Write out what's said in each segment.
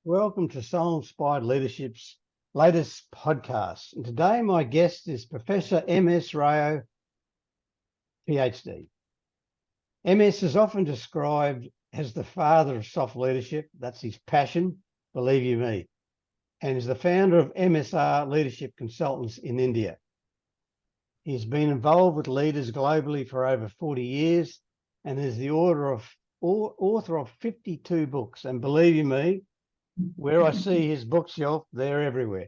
Welcome to Soul Inspired Leadership's latest podcast. And today my guest is Professor M.S. Rayo, Ph.D. MS is often described as the father of soft leadership. That's his passion, believe you me. And is the founder of MSR Leadership Consultants in India. He's been involved with leaders globally for over 40 years and is the author of 52 books. And believe you me, where I see his bookshelf, they're everywhere.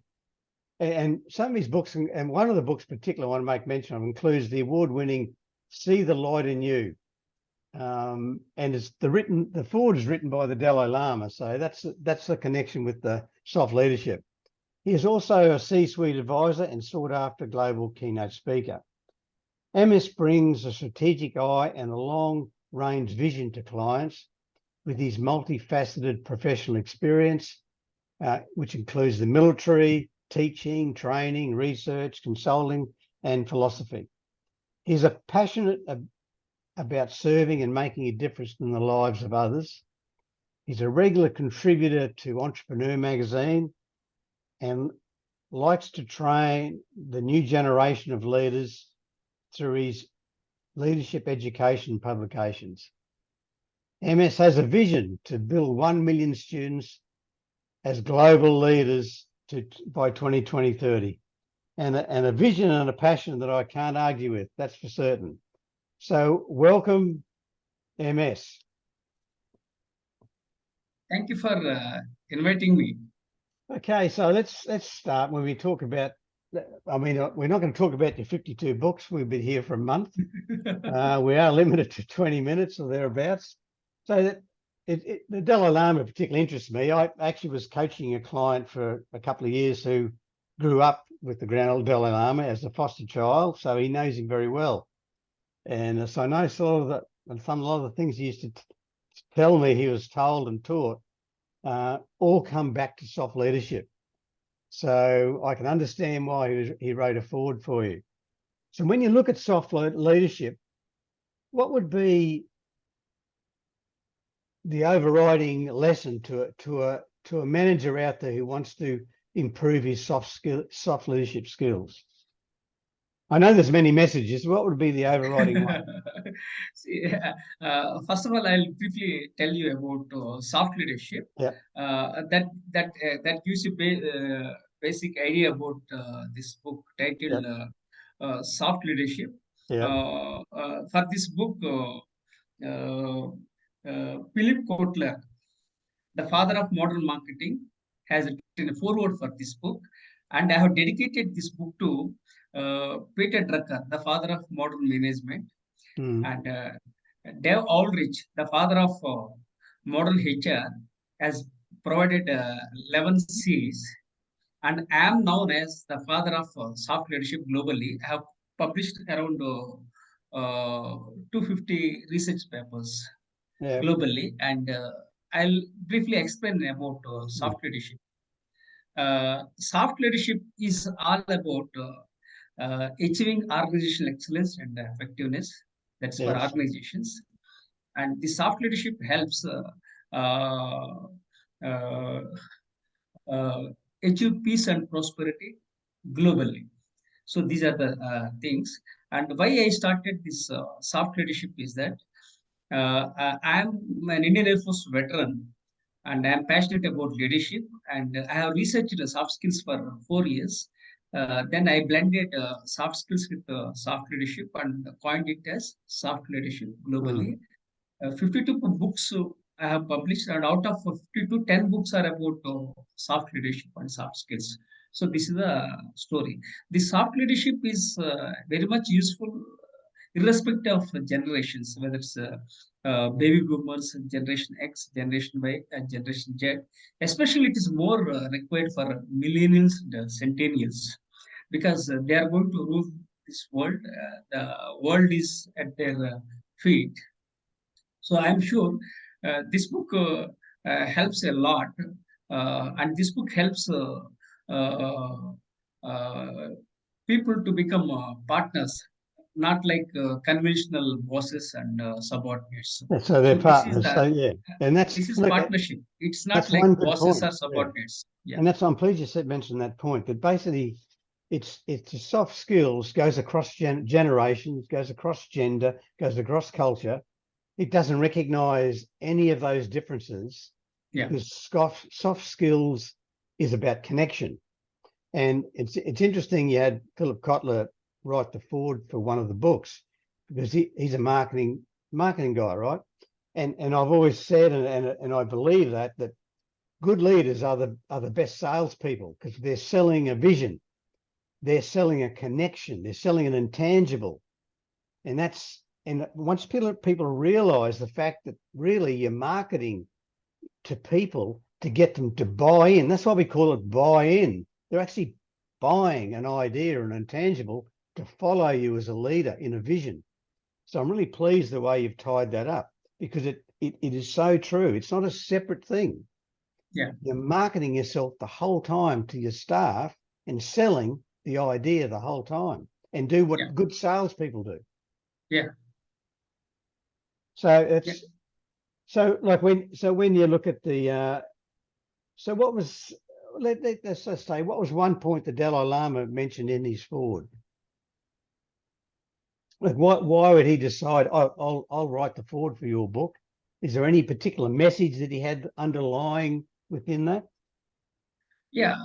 And some of his books, and one of the books particularly I want to make mention of, includes the award-winning See the Light in You. And it's the foreword is written by the Dalai Lama. So that's the connection with the soft leadership. He is also a C-suite advisor and sought after global keynote speaker. MS brings a strategic eye and a long-range vision to clients with his multifaceted professional experience, which includes the military, teaching, training, research, consulting, and philosophy. He's a passionate about serving and making a difference in the lives of others. He's a regular contributor to Entrepreneur magazine and likes to train the new generation of leaders through his leadership education publications. MS has a vision to build 1 million students as global leaders by 2030, and a vision and a passion that I can't argue with, that's for certain. So welcome, MS. Thank you for inviting me. Okay, so let's start. When we talk about, I mean, we're not going to talk about your 52 books. We've been here for a month. We are limited to 20 minutes or thereabouts. So the Dalai Lama particularly interests me. I actually was coaching a client for a couple of years who grew up with the Grand Dalai Lama as a foster child, so he knows him very well. And so I know a lot of the things he used to tell me he was told and taught all come back to soft leadership. So I can understand why he wrote a foreword for you. So when you look at soft leadership, what would be the overriding lesson to a manager out there who wants to improve his soft leadership skills? I know there's many messages. What would be the overriding one? See, first of all, I'll briefly tell you about soft leadership. Yeah. That gives you basic idea about this book titled Soft Leadership. Yeah. For this book, Philip Kotler, the father of modern marketing, has written a foreword for this book, and I have dedicated this book to Peter Drucker, the father of modern management, and Dave Aldrich, the father of modern HR, has provided 11 series, and I am known as the father of soft leadership globally. I have published around 250 research papers globally, and I'll briefly explain about soft leadership. Soft leadership is all about achieving organizational excellence and effectiveness. That's for organizations. And the soft leadership helps achieve peace and prosperity globally. So these are the things. And why I started this soft leadership is that I'm an Indian Air Force veteran, and I'm passionate about leadership. And I have researched soft skills for 4 years. Then I blended soft skills with soft leadership and coined it as soft leadership globally. 52 books I have published, and out of 52, 10 books are about soft leadership and soft skills. So this is the story. The soft leadership is very much useful irrespective of generations, whether it's baby boomers, Generation X, Generation Y, and Generation Z. Especially, it is more required for millennials and centennials, because they are going to rule this world. The world is at their feet. So I'm sure this book helps a lot, and this book helps uh, people to become partners not like conventional bosses and subordinates. Yeah, so they're So this is partners. the So yeah, and that's this is look, partnership. It's not that's like one good bosses point. or Yeah, subordinates. Yeah, and that's I'm pleased you said mentioned that point. But basically, it's the soft skills goes across generations, goes across gender, goes across culture. It doesn't recognise any of those differences yeah, because soft skills is about connection. And it's interesting you had Philip Kotler write the foreword for one of the books because he's a marketing guy, right? And I've always said and I believe that good leaders are the best salespeople because they're selling a vision, they're selling a connection, they're selling an intangible, and once people realize the fact that really you're marketing to people to get them to buy in. That's why we call it buy in. They're actually buying an idea, an intangible, to follow you as a leader in a vision. So I'm really pleased the way you've tied that up because it is so true. It's not a separate thing. yeah, You're marketing yourself the whole time to your staff and selling the idea the whole time and do yeah, what good salespeople do. yeah, So yeah. it's when you look at the so what was let's just say what was one point the Dalai Lama mentioned in his foreword? Like why would he decide I'll write the foreword for your book? Is there any particular message that he had underlying within that? Yeah,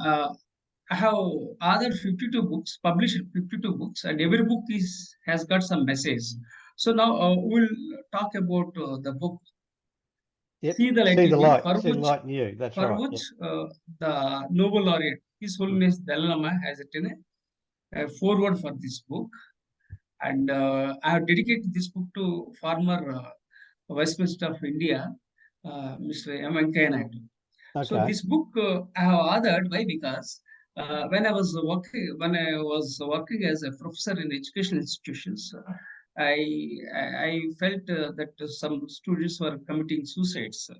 I have other 52 books, published 52 books, and every book is has got some message. So now we'll talk about the book Yep. See the Light See the in You, light. See the light in you. That's for right. which Yep. the Nobel laureate, His Holiness Dalai Lama, has written a foreword for this book. And I have dedicated this book to former Vice Minister of India, Mr. M. Venkaiah Naidu. So Okay. this book I have authored. Why? Because when I was working as a professor in educational institutions, I felt that some students were committing suicides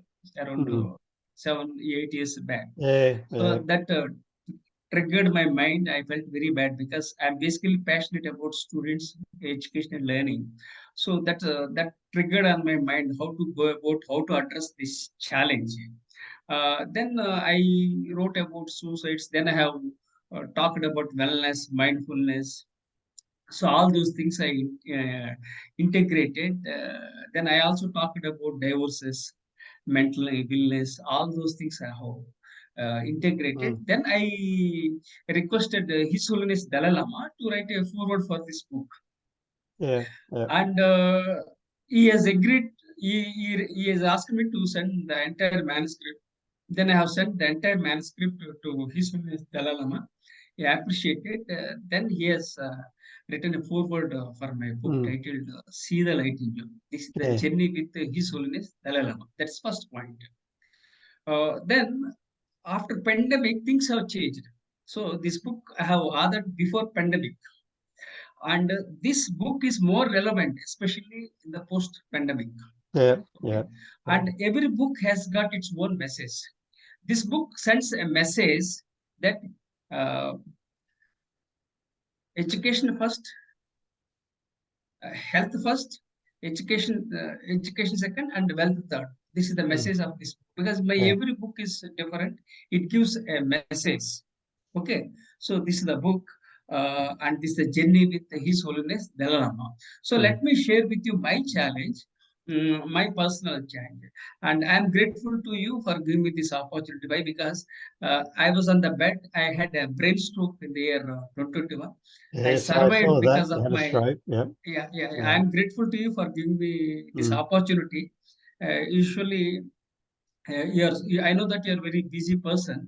around Mm. 7, 8 years back. Yeah. So Yeah. that triggered my mind. I felt very bad because I'm basically passionate about students' education and learning. So that triggered on my mind how to go about how to address this challenge. Then I wrote about suicides. Then I have talked about wellness, mindfulness. So all those things I integrated. Then I also talked about divorces, mental illness. All those things I have integrated. Mm. Then I requested His Holiness Dalai Lama to write a foreword for this book, Yeah. Yeah. and he has agreed. He has asked me to send the entire manuscript. Then I have sent the entire manuscript to His Holiness Dalai Lama. He appreciated. Then he has written a foreword for my book Mm. titled "See the Light in You." This is the Yeah. journey with His Holiness Dalai Lama. That's first point. Then after pandemic, things have changed. So this book I have authored before pandemic, and this book is more relevant, especially in the post-pandemic. Yeah. Okay, Yeah. Yeah. and every book has got its own message. This book sends a message that uh, education first, health first, education second, and wealth third. This is the Mm. message of this book. Because my Yeah. every book is different. It gives a message. Okay, so this is the book, and this is the journey with His Holiness Dalai Lama. So Mm. let me share with you my challenge, my personal challenge, and I am grateful to you for giving me this opportunity. Why? Because I was on the bed. I had a brain stroke in the year 2021. I Yeah. So I survived saw that because you of had a my stroke. Yeah. yeah. Yeah. I'm grateful to you for giving me this Mm. opportunity. Usually I know that you're a very busy person,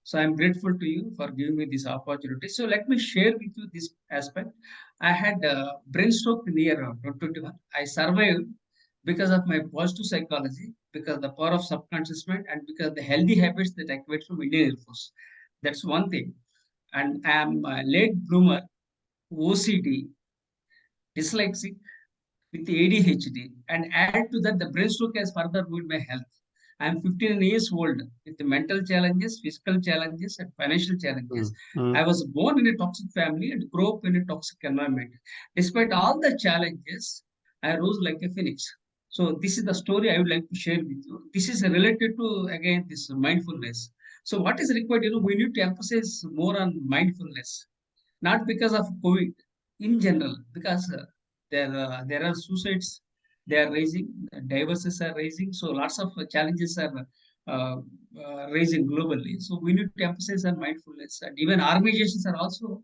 so I'm grateful to you for giving me this opportunity. So let me share with you this aspect. I had brain stroke in the year 2021. I survived because of my positive psychology, because of the power of subconscious mind, and because of the healthy habits that I acquired from Indian Air Force. That's one thing. And I'm a late bloomer, OCD, dyslexic with ADHD, and add to that the brain stroke has further ruined my health. I'm 15 years old with the mental challenges, physical challenges, and financial challenges. I was born in a toxic family and grew up in a toxic environment. Despite all the challenges, I rose like a phoenix. So this is the story I would like to share with you. This is related to again this mindfulness. So what is required? We need to emphasize more on mindfulness, not because of COVID, in general, because there are suicides, they are raising, divorces are raising, so lots of challenges are raising globally. So we need to emphasize on mindfulness, and even organizations are also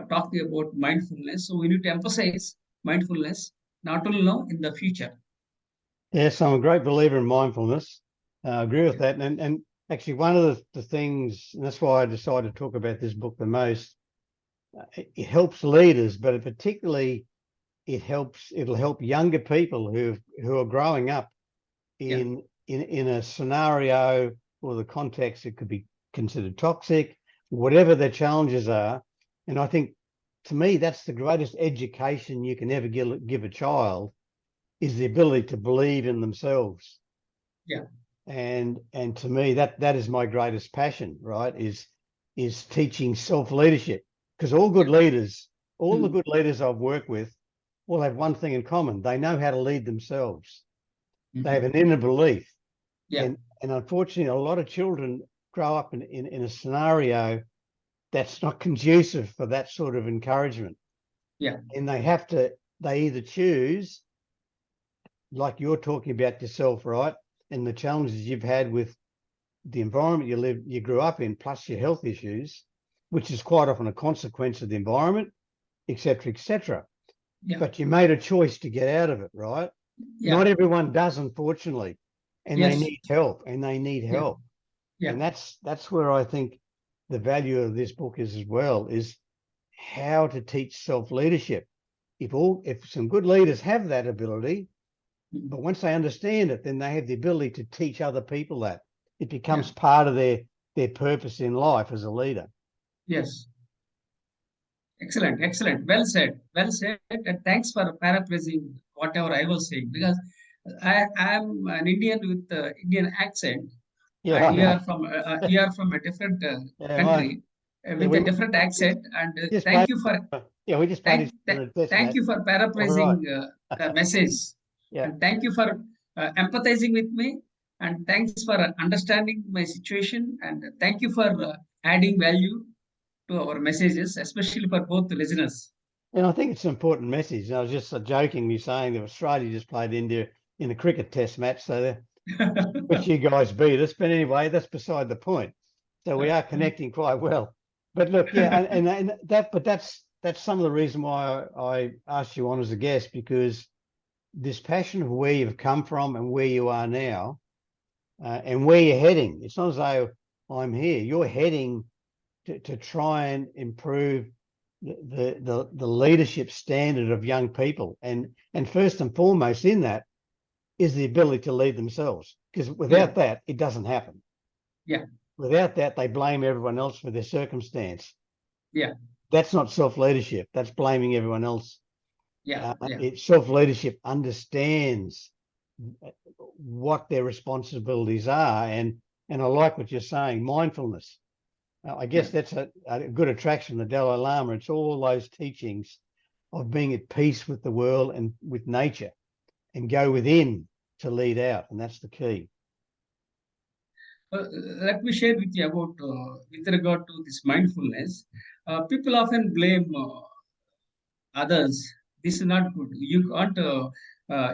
talking about mindfulness. So we need to emphasize mindfulness not only now, in the future. Yes, I'm a great believer in mindfulness. I agree with Yeah. that. And actually, one of the things, and that's why I decided to talk about this book the most, it helps leaders, but particularly it'll help younger people who are growing up Yeah. in a scenario or the context that could be considered toxic, whatever their challenges are. And I think, to me, that's the greatest education you can ever give a child, is the ability to believe in themselves. Yeah. And to me, that is my greatest passion, right? Is teaching self-leadership. Because all good leaders, all the Mm. good leaders I've worked with, all have one thing in common: they know how to lead themselves. They have Mhm. an inner belief. Yeah. And unfortunately, a lot of children grow up in a scenario that's not conducive for that sort of encouragement. Yeah. And they either choose, like you're talking about yourself, right? And the challenges you've had with the environment you grew up in, plus your health issues, which is quite often a consequence of the environment, etc., etc. Yeah. But you made a choice to get out of it, right? Yeah. Not everyone does, unfortunately, and they Yes. need help, and they need Yeah. help. Yeah. And that's where I think the value of this book is as well, is how to teach self-leadership. If some good leaders have that ability, Mm. but once they understand it, then they have the ability to teach other people that. It Yeah. becomes part of their purpose in life as a leader. Yes. Excellent, excellent. Well said. Well said. And thanks for paraphrasing whatever I was saying, because I am an Indian with Indian accent, Yeah, and I know. you are from a different Yeah, country yeah, with a different accent. And just thank played. you for Yeah, we just played each other at a test thank match. you for All right. paraphrasing the message, Yeah. and thank you for empathizing with me, and thanks for understanding my situation, and thank you for adding value to our messages, especially for both the listeners. And I think it's an important message. I was just jokingly saying that Australia just played India in a cricket test match, so which you guys beat us. But anyway, that's beside the point. So we are connecting quite well. But look, yeah, and that's some of the reason why I asked you on as a guest, because this passion of where you've come from and where you are now, and where you're heading. It's not as though I'm here. You're heading to try and improve the leadership standard of young people, and first and foremost in that is the ability to lead themselves, because Yeah, without that it doesn't happen. yeah, Without that, they blame everyone else for their circumstance. yeah, That's not self-leadership. That's blaming everyone else. yeah, yeah, Self-leadership understands what their responsibilities are, and I like what you're saying, mindfulness. I yeah. guess that's a good attraction, the Dalai Lama. It's all those teachings of being at peace with the world and with nature, and go within to lead out. And that's the key. Uh, Let me share with you about with regard to this mindfulness. People often blame others. This is not good. You can't.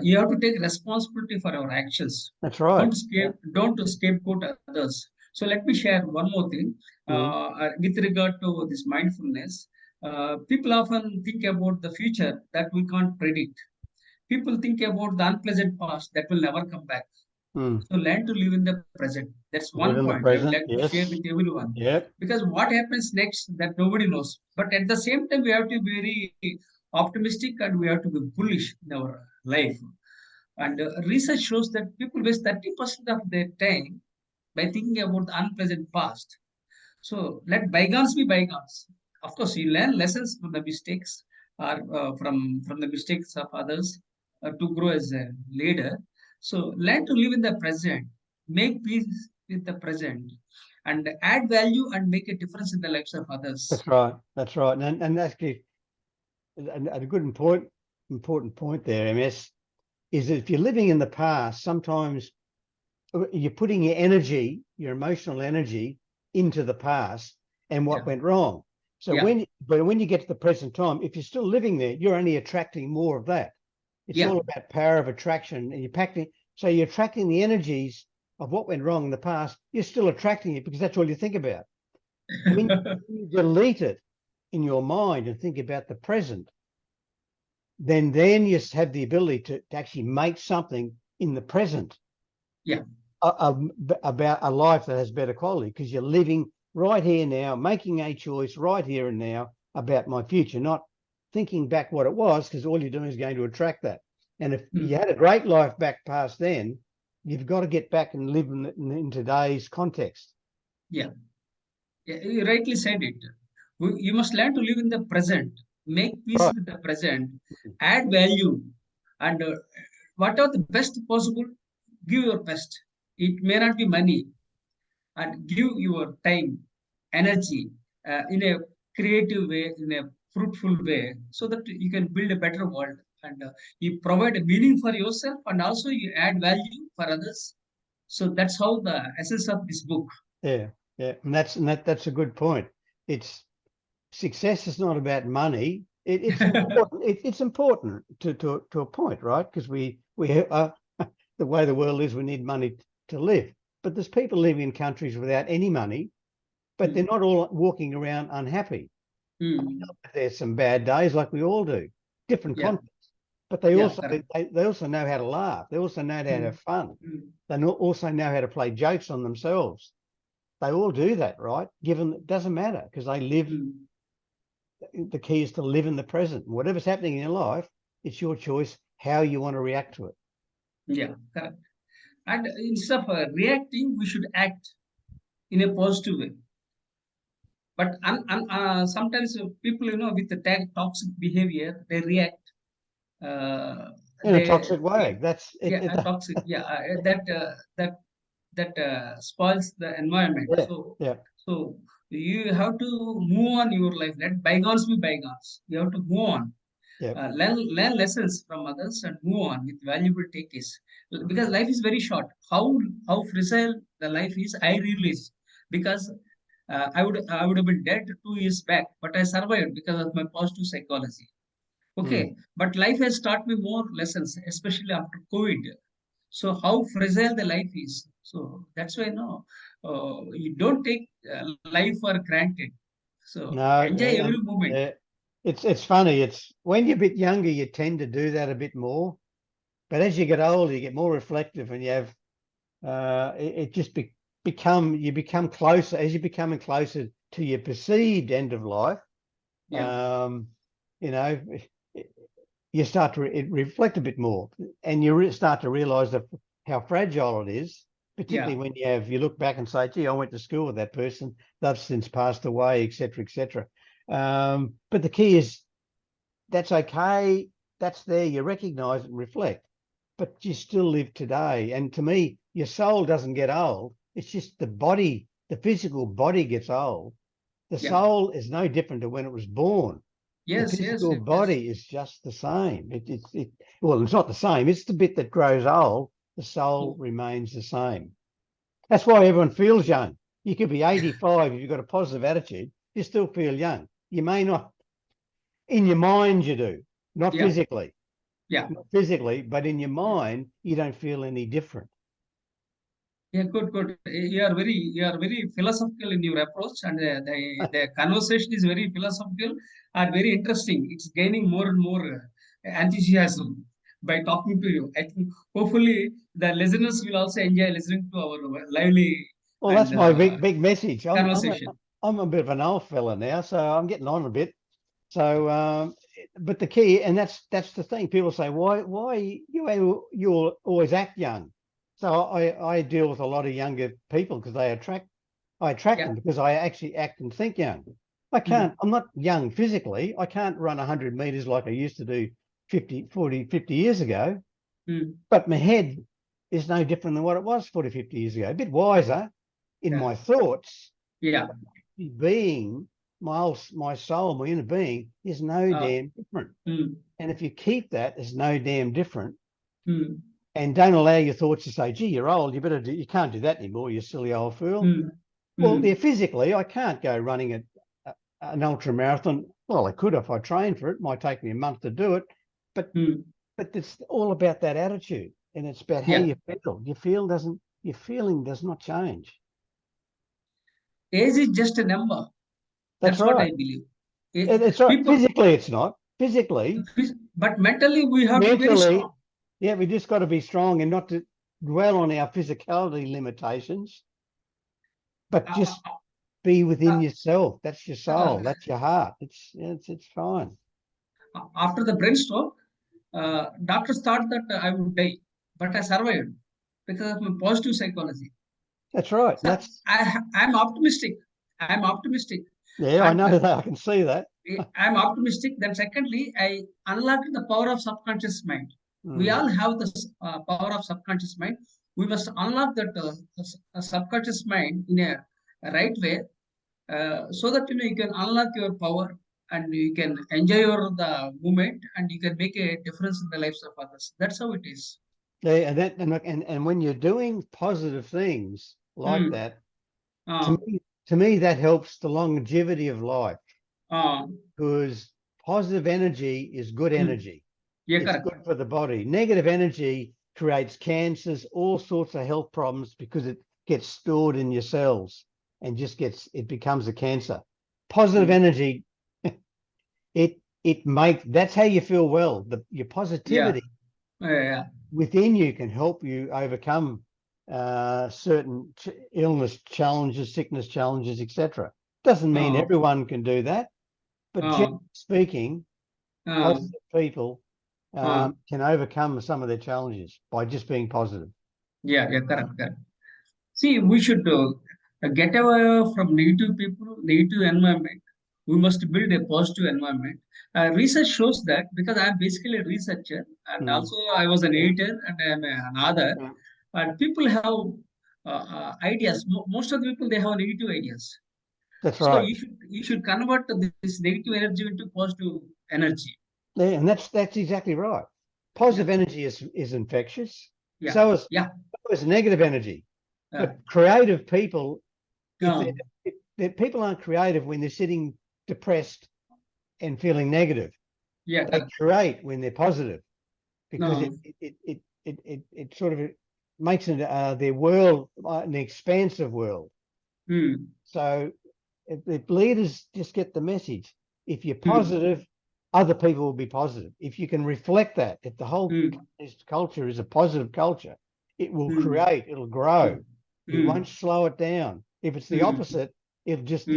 You have to take responsibility for our actions. That's right. Yeah. Don't scapegoat others. So let me share one more thing Mm, with regard to this mindfulness. People often think about the future that we can't predict. People think about the unpleasant past that will never come back. mm. So learn to live in the present. That's Live one in the point I would present. like to share Yes. with everyone. Yep. Because what happens next that nobody knows. But at the same time, we have to be very optimistic and we have to be bullish in our life. And research shows that people waste 30% of their time by thinking about the unpleasant past. So let bygones be bygones. Of course, you learn lessons from the mistakes or from the mistakes of others to grow as a leader. So learn to live in the present. make peace with the present, and add value and make a difference in the lives of others. That's right. That's right. And actually, a good important point there, MS, is that if you're living in the past, sometimes you're putting your energy, your emotional energy, into the past and what Yeah, went wrong. So yeah, when you get to the present time, if you're still living there, you're only attracting more of that. It's yeah. all about power of attraction, and you're attracting the energies of what went wrong in the past. You're still attracting it because that's all you think about. When you delete it in your mind and think about the present, then you have the ability to actually make something in the present Yeah, about a life that has better quality, because you're living right here now, making a choice right here and now about my future, not thinking back what it was, because all you're doing is going to attract that. And if you had a great life back past then, you've got to get back and live in today's context. yeah. Yeah, you rightly said it. You must learn to live in the present, make peace Right. with the present, add value, and whatever the best possible, give your best. It may not be money, and give your time, energy in a creative way, in a fruitful way, so that you can build a better world, and you provide a meaning for yourself, and also you add value for others. So that's how the essence of this book. Yeah. Yeah. And that's a good point. It's Success is not about money. It's important. It's important to a point, right? Because we the way the world is, we need money to live. But there's people living in countries without any money, but they're Mm, not all walking around unhappy. mm. There's some bad days, like we all do, different Yeah, contexts. But they yeah, also correct. they also know how to laugh. They also know how to Mm, have fun. mm, Also know how to play jokes on themselves. They all do that, right? Given it doesn't matter, because they live. mm. The key is to live in the present. Whatever's happening in your life, it's your choice how you want to react to it. Yeah, correct. And instead of reacting, we should act in a positive way. But sometimes people, with the toxic behavior, they react. Uh, In a toxic way. That's it. yeah, toxic. Yeah, that spoils the environment. Yeah, yeah, So you have to move on your life. Let bygones be bygones. You have to move on. yeah. Learn lessons from others and move on with valuable takeaways, because life is very short. How fragile the life is, I realize, because I would have been dead 2 years back, but I survived because of my positive psychology. Mm. Okay, but life has taught me more lessons, especially after COVID. So how fragile the life is. So that's why no, you don't take life for granted. So No, enjoy every moment. yeah. It's funny. It's when you're a bit younger, you tend to do that a bit more. But as you get older, you get more reflective, and you have it just you become closer as you're becoming closer to your perceived end of life. Yeah, Um, you know, you start to reflect a bit more, and you start to realize that how fragile it is, yeah, particularly when you look back and say, gee, I went to school with that person, they've since passed away, etc., etc. But the key is that's okay, that's there, you recognize it and reflect, but you still live today. And to me, your soul doesn't get old, it's just the physical body gets old. The yeah. soul is no different to when it was born. The Yes, yes, physical yes. body is just the same. Well, it's not the same. It's the bit that grows old. The soul Oh, remains the same. That's why everyone feels young. You could be 85 if you've got a positive attitude. You still feel young. You may not, in your mind, you do, not yeah, physically, yeah, not physically, but in your yeah. mind, you don't feel any different. Yeah, good, good. You are very philosophical in your approach, and the conversation is very philosophical and very interesting. It's gaining more and more enthusiasm by talking to you. I think hopefully the listeners will also enjoy listening to our lively Well, and that's my big message. conversation. I'm a bit of an old fella now, so I'm getting on a bit. So, but the key, and that's the thing. People say, why you always act young? So I deal with a lot of younger people because I attract Yeah. them because I actually act and think young. Mm, I'm not young physically. I can't run 100 meters like I used to do 50 years ago, mm, but my head is no different than what it was 40, 50 years ago. A bit wiser in my thoughts. Yeah. Being, my soul, my inner being is no damn different. And if you keep that as no damn different, and don't allow your thoughts to say, gee, you're old, you can't do that anymore, you silly old fool. Well, yeah, physically, I can't go running an ultra marathon. Well, I could if I trained for it. It might take me a month to do it, but it's all about that attitude, and it's about how you feel. Your feeling does not change. Age is just a number. That's what right. I believe. It's right. Physically, it's not. Physically, but mentally, we have to be very strong. Yeah, we just got to be strong and not to dwell on our physicality limitations, but just be within yourself. That's your soul. That's your heart. It's fine. After the brain stroke, doctors thought that I would die, but I survived because of my positive psychology. That's right. So I'm optimistic. Yeah, I know that. I can see that. I'm optimistic. Then secondly, I unlocked the power of subconscious mind. We all have the power of subconscious mind. We must unlock that subconscious mind in a right way, so that you can unlock your power and you can enjoy the moment and you can make a difference in the lives of others. That's how it is. Yeah, and when you're doing positive things like that, to me that helps the longevity of life, because positive energy is good energy. It's correct. good for the body. Negative energy creates cancers, all sorts of health problems, because it gets stored in your cells and it becomes a cancer. Positive energy, that's how you feel well. Your positivity within you can help you overcome certain illness challenges, sickness challenges, etc. Doesn't mean everyone can do that, but generally speaking, positive people can overcome some of their challenges by just being positive. Correct. See, we should get away from negative people, negative environment. We must build a positive environment. Research shows that, because I'm basically a researcher and also I was an editor and I'm an author. And people have ideas. Most of the people, they have negative ideas. That's so right. You should convert this negative energy into positive energy. Yeah, and that's exactly right. Positive energy is infectious. So is negative energy. But creative people, if people aren't creative when they're sitting depressed and feeling negative. They create when they're positive, because it sort of makes their world an expansive world. So if leaders just get the message, if you're positive, other people will be positive. If you can reflect that, if the whole culture is a positive culture, it will create, it'll grow. You won't slow it down. If it's the opposite, it'll just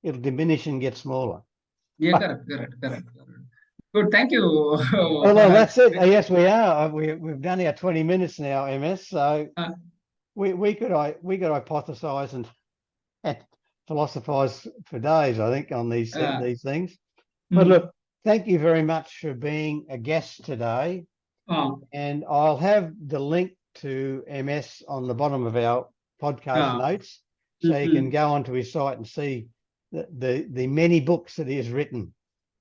it'll diminish and get smaller. Correct. Good, thank you. Well, that's it. Yes, we are. We've done our 20 minutes now, MS. So we could hypothesize and philosophize for days, I think, on these things. But look, thank you very much for being a guest today. And I'll have the link to MS on the bottom of our podcast notes, so you can go onto his site and see the many books that he has written.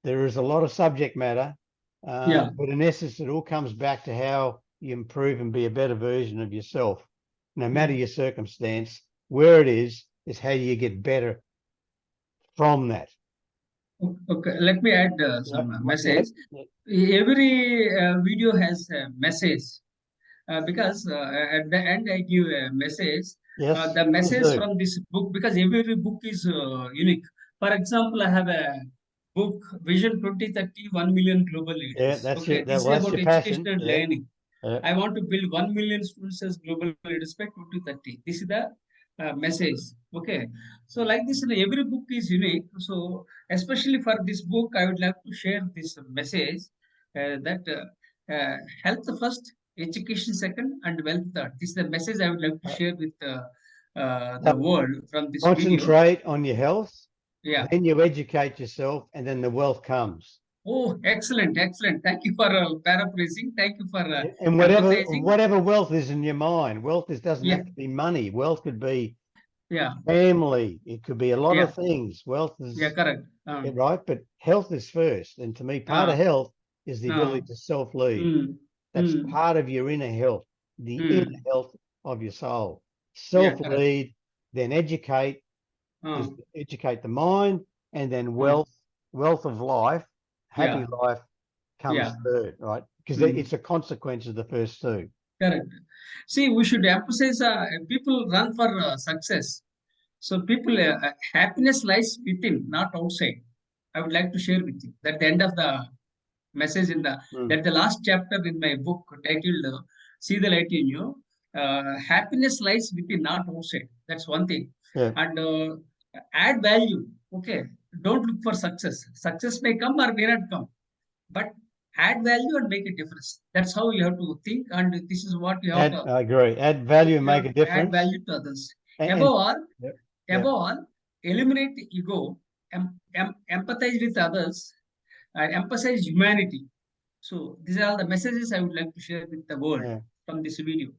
There is a lot of subject matter, but in essence, it all comes back to how you improve and be a better version of yourself. No matter your circumstance, where it is how you get better from that. Okay, let me add some message. Every video has a message, because at the end I give a message. The message from this book, because every book is unique. For example, I have a book, Vision 2030, 1 million global leaders. That's okay, it. this is about education and learning. I want to build 1 million students as global leaders by 2030. This is the message. Okay, so like this, every book is unique. So especially for this book, I would like to share this message, that health first, education second, and wealth third. This is the message I would like to share with the world from this Concentrate video. on your health, then you educate yourself, and then the wealth comes. Oh, excellent, excellent. Thank you for paraphrasing. Thank you for And empathizing. whatever wealth is in your mind, doesn't Yeah, have to be money. Wealth could be yeah, family. It could be a lot yeah, of things. Wealth yeah, is correct. right, but health is first. And to me, part of Uh, health is the uh, ability to self-lead. mm, That's mm, part of your inner health, the inner mm. health of your soul. Yeah, correct. Self-lead, then educate Uh, is educate the mind, and then uh, wealth of life, happy yeah, life comes yeah. third, right? Because Mm. it's a consequence of the first two. Correct. See, we should emphasize people run for success. So, people, happiness lies within, not outside. I would like to share with you that the end of the message in the Mm. that the last chapter in my book titled "See the Light in You." Happiness lies within, not outside. That's one thing. Yeah. And add value. Okay, don't look for success. Success may come or may not come, but add value and make a difference. That's how you have to think, and this is what you have to I agree. Add value and make a add difference. value to others. And Above all, yep, above yep. all, eliminate ego, empathize with others, emphasize humanity. So these are all the messages I would like to share with the world Yeah. from this video.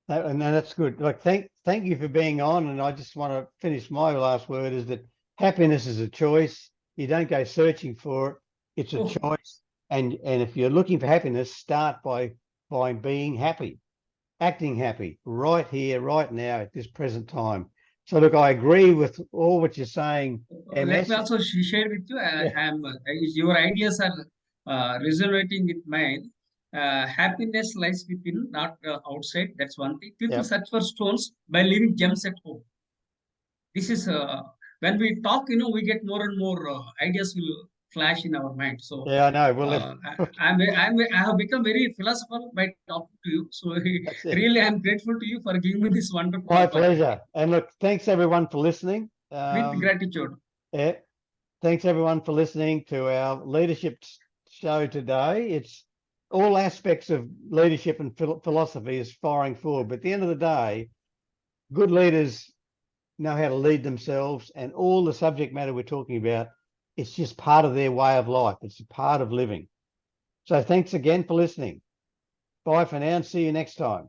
And that's good. Like, thank you for being on. And I just want to finish my last word is that happiness is a choice. You don't go searching for it. It's a Oh, choice. And if you're looking for happiness, start by being happy, acting happy right here, right now, at this present time. So look, I agree with all what you're saying, let me MS. also share with you. Yeah, Your ideas are resonating with mine. Happiness lies within, not outside. That's one thing. People yeah, search for stones by leaving gems at home. This is when we talk, we get more and more ideas will flash in our mind. So yeah. I know. Well, I have become very philosophical by talking to you. So that's it. really, I'm grateful to you for giving me this wonderful My opportunity. pleasure. And look, thanks everyone for listening. With gratitude. Yeah, thanks everyone for listening to our leadership show today. It's all aspects of leadership and philosophy is firing forward. But at the end of the day, good leaders know how to lead themselves, and all the subject matter we're talking about, it's just part of their way of life. It's a part of living. So thanks again for listening. Bye for now and see you next time.